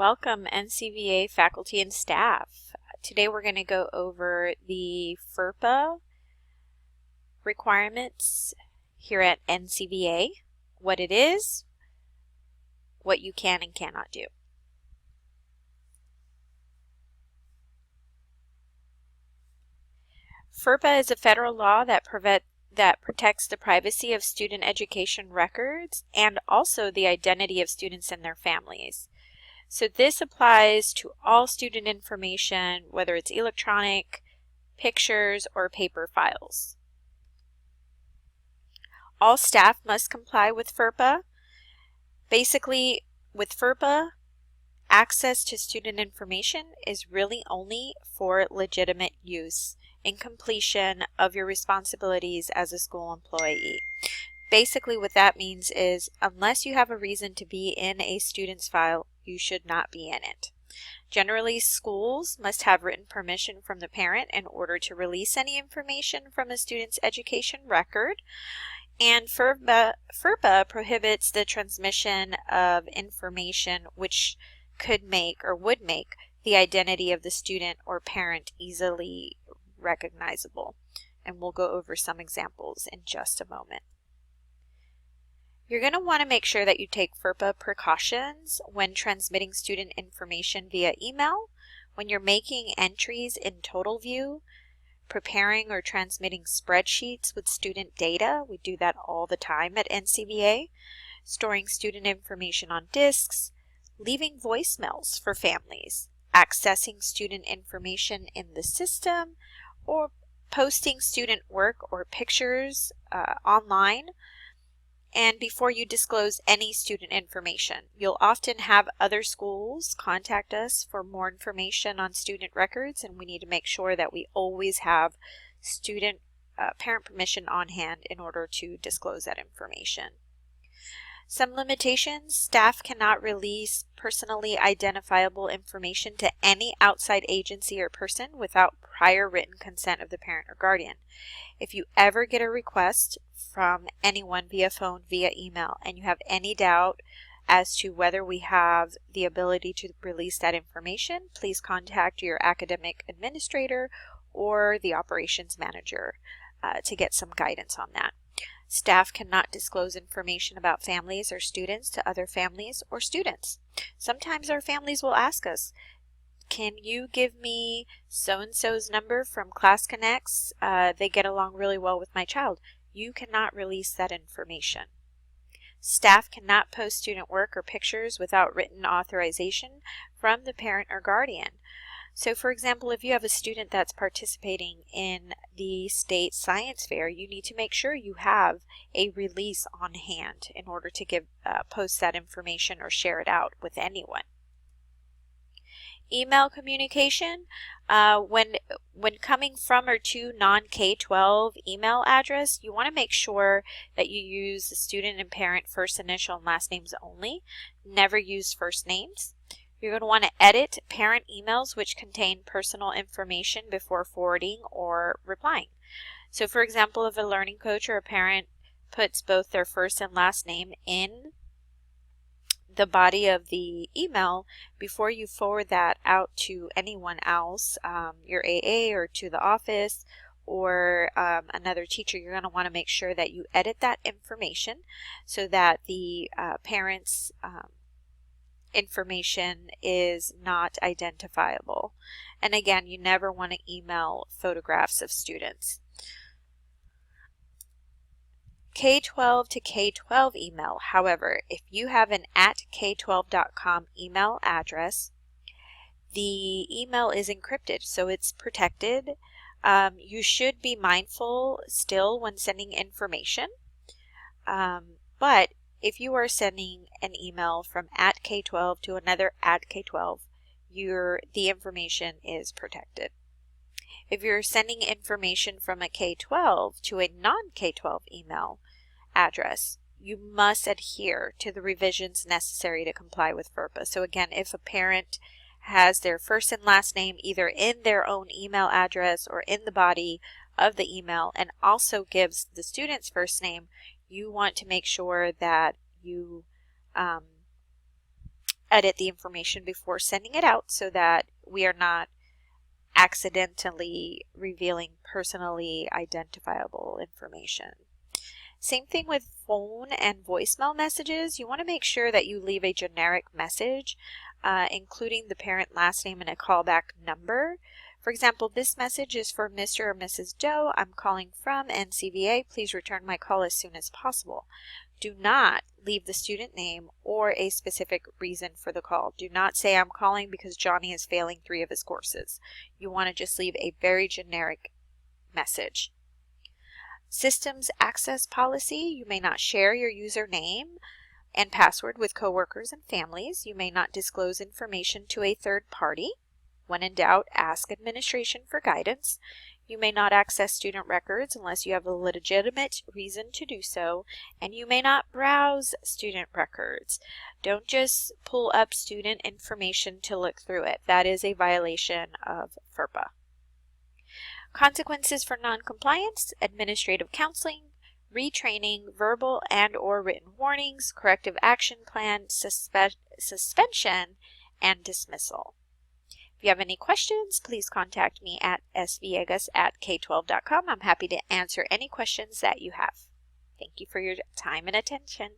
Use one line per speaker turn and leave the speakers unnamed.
Welcome NCVA faculty and staff. Today we're going to go over the FERPA requirements here at NCVA, what it is, what you can and cannot do. FERPA is a federal law that protects the privacy of student education records and also the identity of students and their families. So this applies to all student information, whether it's electronic, pictures, or paper files. All staff must comply with FERPA. Basically, with FERPA, access to student information is really only for legitimate use in completion of your responsibilities as a school employee. Basically, what that means is unless you have a reason to be in a student's file, you should not be in it. Generally, schools must have written permission from the parent in order to release any information from a student's education record. And FERPA prohibits the transmission of information which could make or would make the identity of the student or parent easily recognizable. And we'll go over some examples in just a moment. You're going to want to make sure that you take FERPA precautions when transmitting student information via email, when you're making entries in Total View, preparing or transmitting spreadsheets with student data. We do that all the time at NCVA. Storing student information on disks, leaving voicemails for families, accessing student information in the system, or posting student work or pictures online. And before you disclose any student information, you'll often have other schools contact us for more information on student records, and we need to make sure that we always have student parent permission on hand in order to disclose that information. Some limitations: staff cannot release personally identifiable information to any outside agency or person without prior written consent of the parent or guardian. If you ever get a request from anyone via phone, via email, and you have any doubt as to whether we have the ability to release that information, please contact your academic administrator or the operations manager to get some guidance on that. Staff cannot disclose information about families or students to other families or students. Sometimes our families will ask us, can you give me so-and-so's number from Class Connects? They get along really well with my child. You cannot release that information. Staff cannot post student work or pictures without written authorization from the parent or guardian. So for example, if you have a student that's participating in the state science fair, you need to make sure you have a release on hand in order to post that information or share it out with anyone. Email communication, when coming from or to non-K-12 email address, you want to make sure that you use the student and parent first initial and last names only. Never use first names. You're going to want to edit parent emails which contain personal information before forwarding or replying. So for example, if a learning coach or a parent puts both their first and last name in the body of the email, before you forward that out to anyone else, your AA or to the office or another teacher, you're going to want to make sure that you edit that information so that the parent's information is not identifiable. And again, you never want to email photographs of students. K-12 to K-12 email. However, if you have an @k12.com email address, the email is encrypted, so it's protected. You should be mindful still when sending information, but if you are sending an email from @K12 to another @K12, the information is protected. If you're sending information from a K-12 to a non-K-12 email address, you must adhere to the revisions necessary to comply with FERPA. So again, if a parent has their first and last name either in their own email address or in the body of the email and also gives the student's first name, you want to make sure that you edit the information before sending it out so that we are not accidentally revealing personally identifiable information. Same thing with phone and voicemail messages. You want to make sure that you leave a generic message, including the parent last name and a callback number. For example, this message is for Mr. or Mrs. Doe. I'm calling from NCVA. Please return my call as soon as possible. Do not leave the student name or a specific reason for the call. Do not say I'm calling because Johnny is failing 3 of his courses. You want to just leave a very generic message. Systems access policy. You may not share your username and password with coworkers and families. You may not disclose information to a third party. When in doubt, ask administration for guidance. You may not access student records unless you have a legitimate reason to do so, and you may not browse student records. Don't just pull up student information to look through it. That is a violation of FERPA. Consequences for noncompliance: administrative counseling, retraining, verbal and/or written warnings, corrective action plan, suspension, and dismissal. If you have any questions, please contact me at sviegas@k12.com. I'm happy to answer any questions that you have. Thank you for your time and attention.